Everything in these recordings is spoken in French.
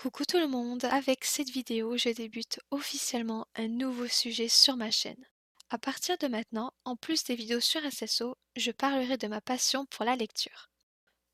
Coucou tout le monde, avec cette vidéo, je débute officiellement un nouveau sujet sur ma chaîne. À partir de maintenant, en plus des vidéos sur SSO, je parlerai de ma passion pour la lecture.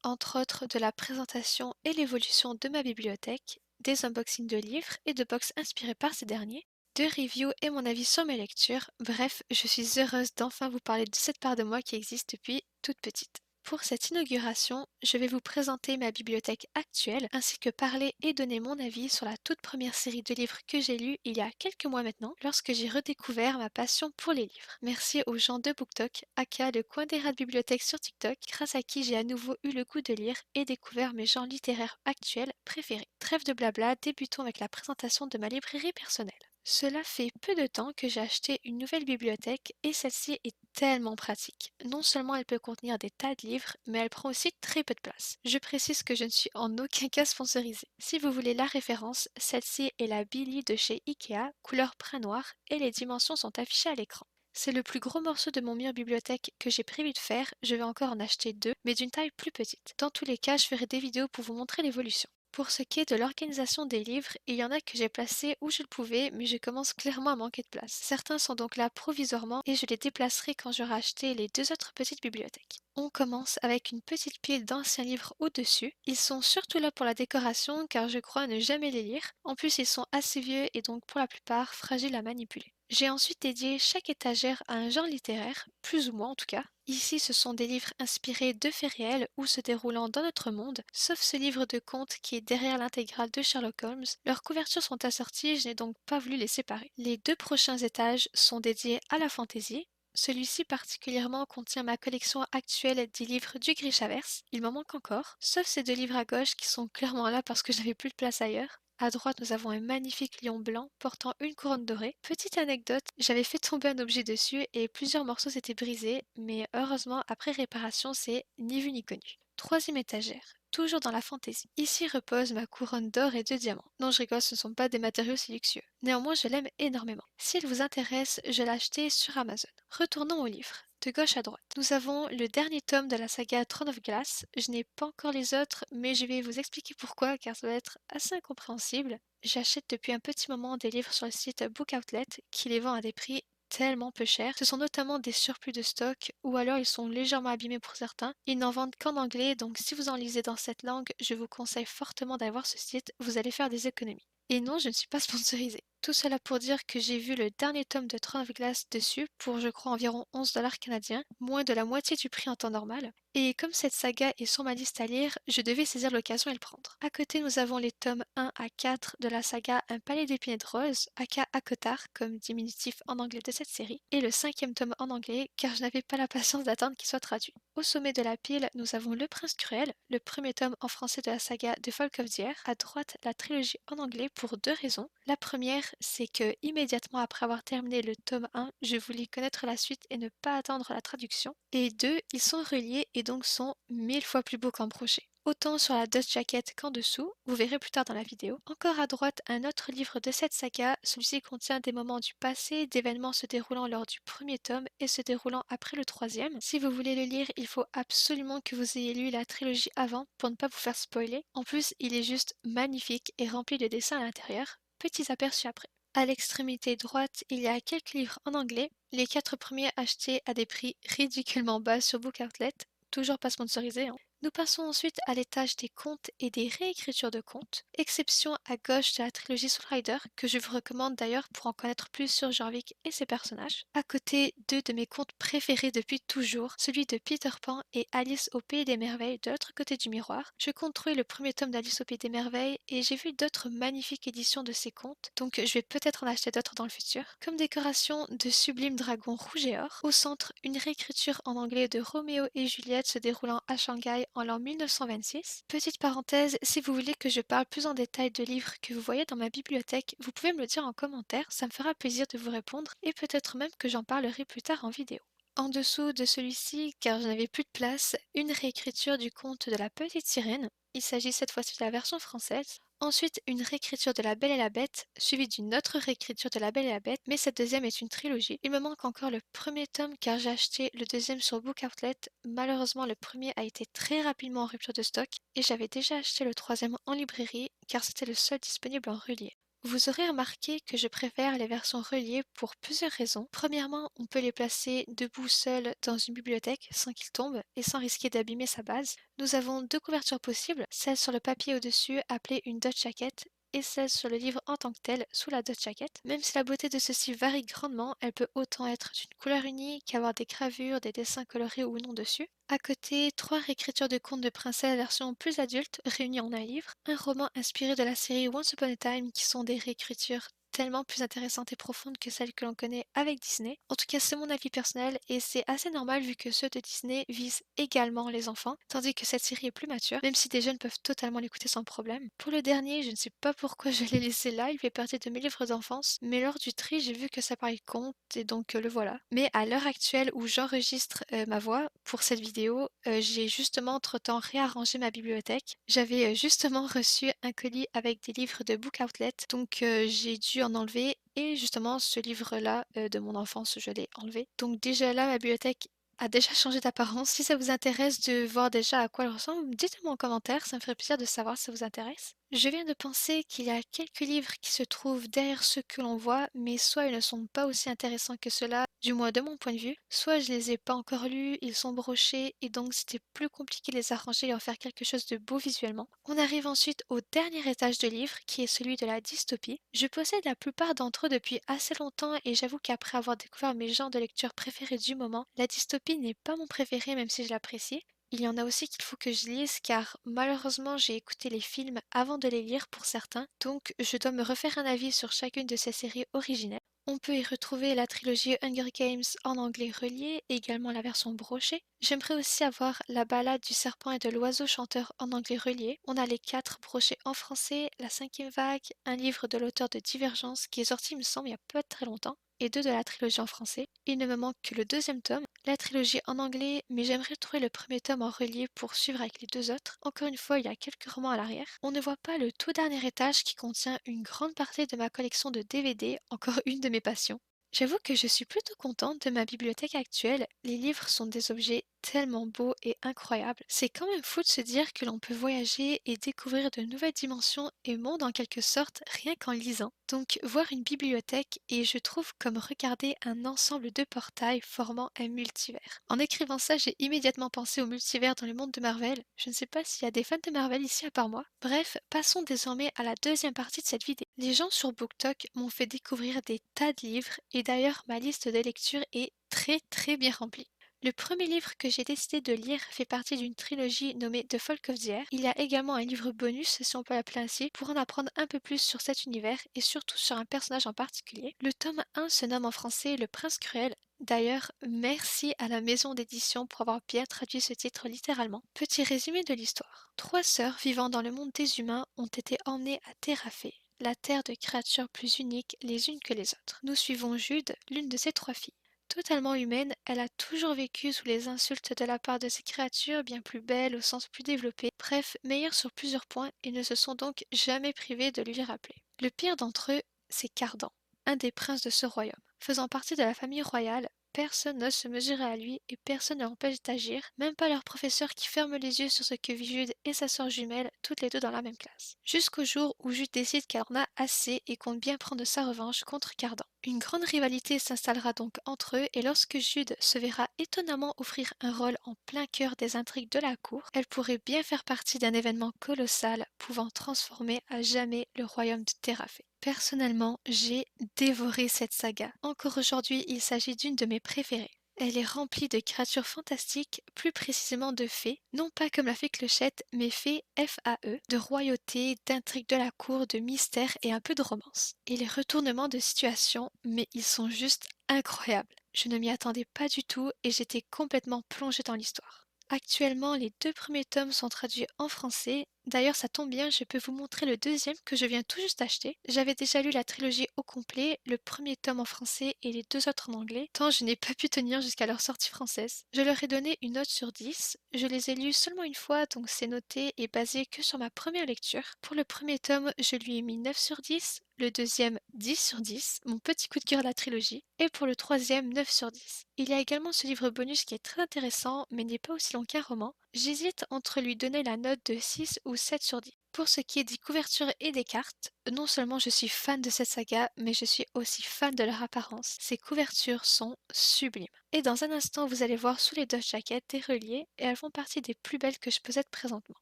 Entre autres de la présentation et l'évolution de ma bibliothèque, des unboxings de livres et de box inspirés par ces derniers, de reviews et mon avis sur mes lectures, bref, je suis heureuse d'enfin vous parler de cette part de moi qui existe depuis toute petite. Pour cette inauguration, je vais vous présenter ma bibliothèque actuelle ainsi que parler et donner mon avis sur la toute première série de livres que j'ai lus il y a quelques mois maintenant lorsque j'ai redécouvert ma passion pour les livres. Merci aux gens de BookTok, aka le coin des rats de bibliothèque sur TikTok, grâce à qui j'ai à nouveau eu le goût de lire et découvert mes genres littéraires actuels préférés. Trêve de blabla, débutons avec la présentation de ma librairie personnelle. Cela fait peu de temps que j'ai acheté une nouvelle bibliothèque et celle-ci est tellement pratique. Non seulement elle peut contenir des tas de livres, mais elle prend aussi très peu de place. Je précise que je ne suis en aucun cas sponsorisée. Si vous voulez la référence, celle-ci est la Billy de chez Ikea, couleur print noir, et les dimensions sont affichées à l'écran. C'est le plus gros morceau de mon mur bibliothèque que j'ai prévu de faire, je vais encore en acheter deux, mais d'une taille plus petite. Dans tous les cas, je ferai des vidéos pour vous montrer l'évolution. Pour ce qui est de l'organisation des livres, il y en a que j'ai placés où je le pouvais, mais je commence clairement à manquer de place. Certains sont donc là provisoirement et je les déplacerai quand j'aurai acheté les deux autres petites bibliothèques. On commence avec une petite pile d'anciens livres au-dessus. Ils sont surtout là pour la décoration car je crois ne jamais les lire. En plus, ils sont assez vieux et donc pour la plupart fragiles à manipuler. J'ai ensuite dédié chaque étagère à un genre littéraire, plus ou moins en tout cas. Ici, ce sont des livres inspirés de faits réels ou se déroulant dans notre monde, sauf ce livre de contes qui est derrière l'intégrale de Sherlock Holmes. Leurs couvertures sont assorties, je n'ai donc pas voulu les séparer. Les deux prochains étages sont dédiés à la fantaisie. Celui-ci particulièrement contient ma collection actuelle des livres du Grishaverse. Il m'en manque encore, sauf ces deux livres à gauche qui sont clairement là parce que je n'avais plus de place ailleurs. À droite, nous avons un magnifique lion blanc portant une couronne dorée. Petite anecdote, j'avais fait tomber un objet dessus et plusieurs morceaux s'étaient brisés, mais heureusement, après réparation, c'est ni vu ni connu. Troisième étagère. Toujours dans la fantaisie. Ici repose ma couronne d'or et de diamants. Non, je rigole, ce ne sont pas des matériaux si luxueux. Néanmoins, je l'aime énormément. S'il vous intéresse, je l'ai acheté sur Amazon. Retournons au livre. De gauche à droite. Nous avons le dernier tome de la saga Throne of Glass. Je n'ai pas encore les autres, mais je vais vous expliquer pourquoi, car ça va être assez incompréhensible. J'achète depuis un petit moment des livres sur le site Book Outlet, qui les vend à des prix tellement peu chers. Ce sont notamment des surplus de stock, ou alors ils sont légèrement abîmés pour certains. Ils n'en vendent qu'en anglais, donc si vous en lisez dans cette langue, je vous conseille fortement d'aller voir ce site, vous allez faire des économies. Et non, je ne suis pas sponsorisée. Tout cela pour dire que j'ai vu le dernier tome de Throne of Glass dessus pour je crois environ 11 dollars canadiens, moins de la moitié du prix en temps normal. Et comme cette saga est sur ma liste à lire, je devais saisir l'occasion et le prendre. À côté, nous avons les tomes 1 à 4 de la saga Un palais d'épines et de roses, aka Akotar, comme diminutif en anglais de cette série, et le cinquième tome en anglais, car je n'avais pas la patience d'attendre qu'il soit traduit. Au sommet de la pile, nous avons Le Prince Cruel, le premier tome en français de la saga de Folk of the Air, à droite la trilogie en anglais pour deux raisons. La première, c'est que immédiatement après avoir terminé le tome 1, je voulais connaître la suite et ne pas attendre la traduction. Et deux, ils sont reliés et donc sont 1000 fois plus beaux qu'en brochet. Autant sur la dust jacket qu'en dessous, vous verrez plus tard dans la vidéo. Encore à droite, un autre livre de cette saga, celui-ci contient des moments du passé, d'événements se déroulant lors du premier tome et se déroulant après le troisième. Si vous voulez le lire, il faut absolument que vous ayez lu la trilogie avant pour ne pas vous faire spoiler. En plus, il est juste magnifique et rempli de dessins à l'intérieur. Petits aperçus après. À l'extrémité droite, il y a quelques livres en anglais, les 4 premiers achetés à des prix ridiculement bas sur Book Outlet, toujours pas sponsorisé, hein. Nous passons ensuite à l'étage des contes et des réécritures de contes, exception à gauche de la trilogie Soul Rider, que je vous recommande d'ailleurs pour en connaître plus sur Jorvik et ses personnages. À côté, deux de mes contes préférés depuis toujours, celui de Peter Pan et Alice au Pays des Merveilles de l'autre côté du miroir. Je compte trouver le premier tome d'Alice au Pays des Merveilles et j'ai vu d'autres magnifiques éditions de ces contes, donc je vais peut-être en acheter d'autres dans le futur. Comme décoration, de sublimes dragons rouges et or. Au centre, une réécriture en anglais de Roméo et Juliette se déroulant à Shanghai en l'an 1926. Petite parenthèse, si vous voulez que je parle plus en détail de livres que vous voyez dans ma bibliothèque, vous pouvez me le dire en commentaire, ça me fera plaisir de vous répondre et peut-être même que j'en parlerai plus tard en vidéo. En dessous de celui-ci, car je n'avais plus de place, une réécriture du conte de la petite sirène. Il s'agit cette fois-ci de la version française. Ensuite, une réécriture de La Belle et la Bête, suivie d'une autre réécriture de La Belle et la Bête, mais cette deuxième est une trilogie. Il me manque encore le premier tome car j'ai acheté le deuxième sur Book Outlet. Malheureusement, le premier a été très rapidement en rupture de stock et j'avais déjà acheté le troisième en librairie car c'était le seul disponible en relié. Vous aurez remarqué que je préfère les versions reliées pour plusieurs raisons. Premièrement, on peut les placer debout seuls dans une bibliothèque sans qu'ils tombent et sans risquer d'abîmer sa base. Nous avons deux couvertures possibles, celle sur le papier au-dessus appelée une dot jacket et celle sur le livre en tant que tel sous la dot jacket. Même si la beauté de ceci varie grandement, elle peut autant être d'une couleur unique, avoir des gravures, des dessins colorés ou non dessus. À côté, trois réécritures de contes de princesse version plus adulte réunies en un livre, un roman inspiré de la série Once Upon a Time qui sont des réécritures tellement plus intéressantes et profondes que celles que l'on connaît avec Disney. En tout cas, c'est mon avis personnel et c'est assez normal vu que ceux de Disney visent également les enfants, tandis que cette série est plus mature, même si des jeunes peuvent totalement l'écouter sans problème. Pour le dernier, je ne sais pas pourquoi je l'ai laissé là, il fait partie de mes livres d'enfance, mais lors du tri, j'ai vu que ça parlait de contes et donc le voilà. Mais à l'heure actuelle où j'enregistre ma voix pour cette vidéo, j'ai justement entre-temps réarrangé ma bibliothèque. J'avais justement reçu un colis avec des livres de Book Outlet, donc j'ai dû en enlever et justement ce livre-là de mon enfance, je l'ai enlevé. Donc déjà là, ma bibliothèque a déjà changé d'apparence. Si ça vous intéresse de voir déjà à quoi elle ressemble, dites-le-moi en commentaire, ça me ferait plaisir de savoir si ça vous intéresse. Je viens de penser qu'il y a quelques livres qui se trouvent derrière ceux que l'on voit, mais soit ils ne sont pas aussi intéressants que cela, du moins de mon point de vue, soit je les ai pas encore lus, ils sont brochés et donc c'était plus compliqué de les arranger et en faire quelque chose de beau visuellement. On arrive ensuite au dernier étage de livre qui est celui de la dystopie. Je possède la plupart d'entre eux depuis assez longtemps et j'avoue qu'après avoir découvert mes genres de lecture préférés du moment, la dystopie n'est pas mon préféré même si je l'apprécie. Il y en a aussi qu'il faut que je lise car malheureusement j'ai écouté les films avant de les lire pour certains, donc je dois me refaire un avis sur chacune de ces séries originelles. On peut y retrouver la trilogie Hunger Games en anglais relié et également la version brochée. J'aimerais aussi avoir la balade du serpent et de l'oiseau chanteur en anglais relié. On a les 4 brochés en français, la cinquième vague, un livre de l'auteur de Divergence qui est sorti il me semble il y a pas très longtemps, et deux de la trilogie en français. Il ne me manque que le deuxième tome, la trilogie en anglais, mais j'aimerais trouver le premier tome en relié pour suivre avec les deux autres. Encore une fois, il y a quelques romans à l'arrière. On ne voit pas le tout dernier étage qui contient une grande partie de ma collection de DVD, encore une de mes passions. J'avoue que je suis plutôt contente de ma bibliothèque actuelle. Les livres sont des objets tellement beaux et incroyables. C'est quand même fou de se dire que l'on peut voyager et découvrir de nouvelles dimensions et mondes en quelque sorte rien qu'en lisant. Donc voir une bibliothèque est je trouve comme regarder un ensemble de portails formant un multivers. En écrivant ça, j'ai immédiatement pensé au multivers dans le monde de Marvel. Je ne sais pas s'il y a des fans de Marvel ici à part moi. Bref, passons désormais à la deuxième partie de cette vidéo. Les gens sur BookTok m'ont fait découvrir des tas de livres et d'ailleurs ma liste de lecture est très bien remplie. Le premier livre que j'ai décidé de lire fait partie d'une trilogie nommée The Folk of the Air. Il y a également un livre bonus, si on peut l'appeler ainsi, pour en apprendre un peu plus sur cet univers et surtout sur un personnage en particulier. Le tome 1 se nomme en français Le Prince Cruel. D'ailleurs, merci à la maison d'édition pour avoir bien traduit ce titre littéralement. Petit résumé de l'histoire. Trois sœurs vivant dans le monde des humains ont été emmenées à Terrafé, la terre de créatures plus uniques les unes que les autres. Nous suivons Jude, l'une de ces trois filles. Totalement humaine, elle a toujours vécu sous les insultes de la part de ces créatures bien plus belles au sens plus développé, bref, meilleures sur plusieurs points et ne se sont donc jamais privées de lui rappeler. Le pire d'entre eux, c'est Cardan, un des princes de ce royaume. Faisant partie de la famille royale, personne n'ose se mesurer à lui et personne ne l'empêche d'agir, même pas leur professeur qui ferme les yeux sur ce que vit Jude et sa sœur jumelle, toutes les deux dans la même classe. Jusqu'au jour où Jude décide qu'elle en a assez et compte bien prendre sa revanche contre Cardan. Une grande rivalité s'installera donc entre eux et lorsque Jude se verra étonnamment offrir un rôle en plein cœur des intrigues de la cour, elle pourrait bien faire partie d'un événement colossal pouvant transformer à jamais le royaume de Terrafé. Personnellement, j'ai dévoré cette saga. Encore aujourd'hui, il s'agit d'une de mes préférées. Elle est remplie de créatures fantastiques, plus précisément de fées, non pas comme la fée Clochette, mais fées F-A-E, de royauté, d'intrigues de la cour, de mystère et un peu de romance. Et les retournements de situation, mais ils sont juste incroyables. Je ne m'y attendais pas du tout et j'étais complètement plongée dans l'histoire. Actuellement, les deux premiers tomes sont traduits en français D'ailleurs, ça tombe bien, je peux vous montrer le deuxième que je viens tout juste d'acheter. J'avais déjà lu la trilogie au complet, le premier tome en français et les deux autres en anglais, tant je n'ai pas pu tenir jusqu'à leur sortie française. Je leur ai donné une note sur 10. Je les ai lus seulement une fois, donc c'est noté et basé que sur ma première lecture. Pour le premier tome, je lui ai mis 9 sur 10, le deuxième 10 sur 10, mon petit coup de cœur de la trilogie, et pour le troisième 9 sur 10. Il y a également ce livre bonus qui est très intéressant, mais n'est pas aussi long qu'un roman. J'hésite entre lui donner la note de 6 ou 7 sur 10. Pour ce qui est des couvertures et des cartes, non seulement je suis fan de cette saga, mais je suis aussi fan de leur apparence. Ces couvertures sont sublimes. Et dans un instant, vous allez voir sous les deux jaquettes des reliés et elles font partie des plus belles que je possède présentement.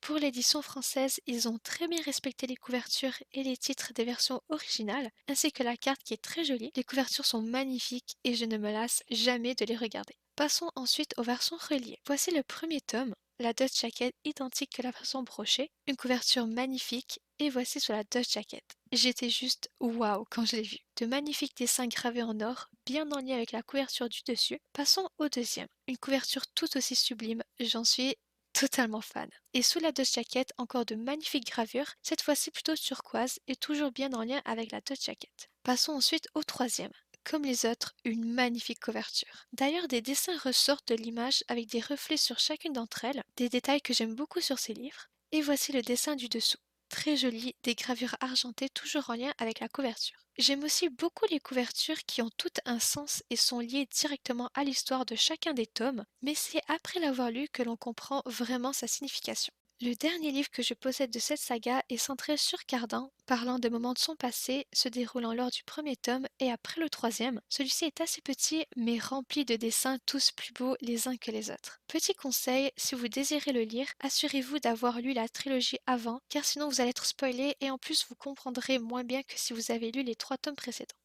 Pour l'édition française, ils ont très bien respecté les couvertures et les titres des versions originales, ainsi que la carte qui est très jolie. Les couvertures sont magnifiques et je ne me lasse jamais de les regarder. Passons ensuite aux versions reliées. Voici le premier tome, la Dutch Jacket identique que la version brochée, une couverture magnifique, et voici sur la Dutch Jacket. J'étais juste waouh quand je l'ai vu. De magnifiques dessins gravés en or, bien en lien avec la couverture du dessus. Passons au deuxième. Une couverture tout aussi sublime, j'en suis totalement fan. Et sous la Dutch Jacket, encore de magnifiques gravures, cette fois-ci plutôt turquoise et toujours bien en lien avec la Dutch Jacket. Passons ensuite au troisième. Comme les autres, une magnifique couverture. D'ailleurs, des dessins ressortent de l'image avec des reflets sur chacune d'entre elles, des détails que j'aime beaucoup sur ces livres. Et voici le dessin du dessous. Très joli, des gravures argentées toujours en lien avec la couverture. J'aime aussi beaucoup les couvertures qui ont toutes un sens et sont liées directement à l'histoire de chacun des tomes, mais c'est après l'avoir lu que l'on comprend vraiment sa signification. Le dernier livre que je possède de cette saga est centré sur Cardan, parlant de moments de son passé, se déroulant lors du premier tome et après le troisième. Celui-ci est assez petit, mais rempli de dessins tous plus beaux les uns que les autres. Petit conseil, si vous désirez le lire, assurez-vous d'avoir lu la trilogie avant, car sinon vous allez être spoilé et en plus vous comprendrez moins bien que si vous avez lu les 3 tomes précédents.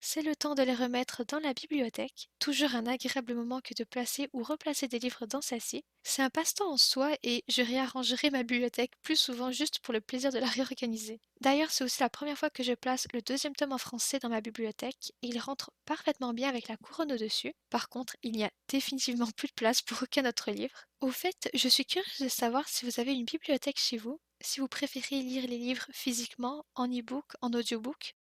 C'est le temps de les remettre dans la bibliothèque, toujours un agréable moment que de placer ou replacer des livres dans celle-ci. C'est un passe-temps en soi et je réarrangerai ma bibliothèque plus souvent juste pour le plaisir de la réorganiser. D'ailleurs, c'est aussi la première fois que je place le deuxième tome en français dans ma bibliothèque et il rentre parfaitement bien avec la couronne au-dessus. Par contre, il n'y a définitivement plus de place pour aucun autre livre. Au fait, je suis curieuse de savoir si vous avez une bibliothèque chez vous, si vous préférez lire les livres physiquement, en e-book, en audiobook.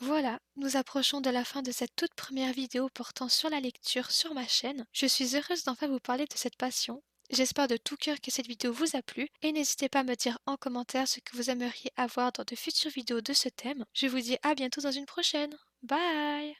Voilà, nous approchons de la fin de cette toute première vidéo portant sur la lecture sur ma chaîne. Je suis heureuse d'enfin vous parler de cette passion. J'espère de tout cœur que cette vidéo vous a plu et n'hésitez pas à me dire en commentaire ce que vous aimeriez avoir dans de futures vidéos de ce thème. Je vous dis à bientôt dans une prochaine. Bye!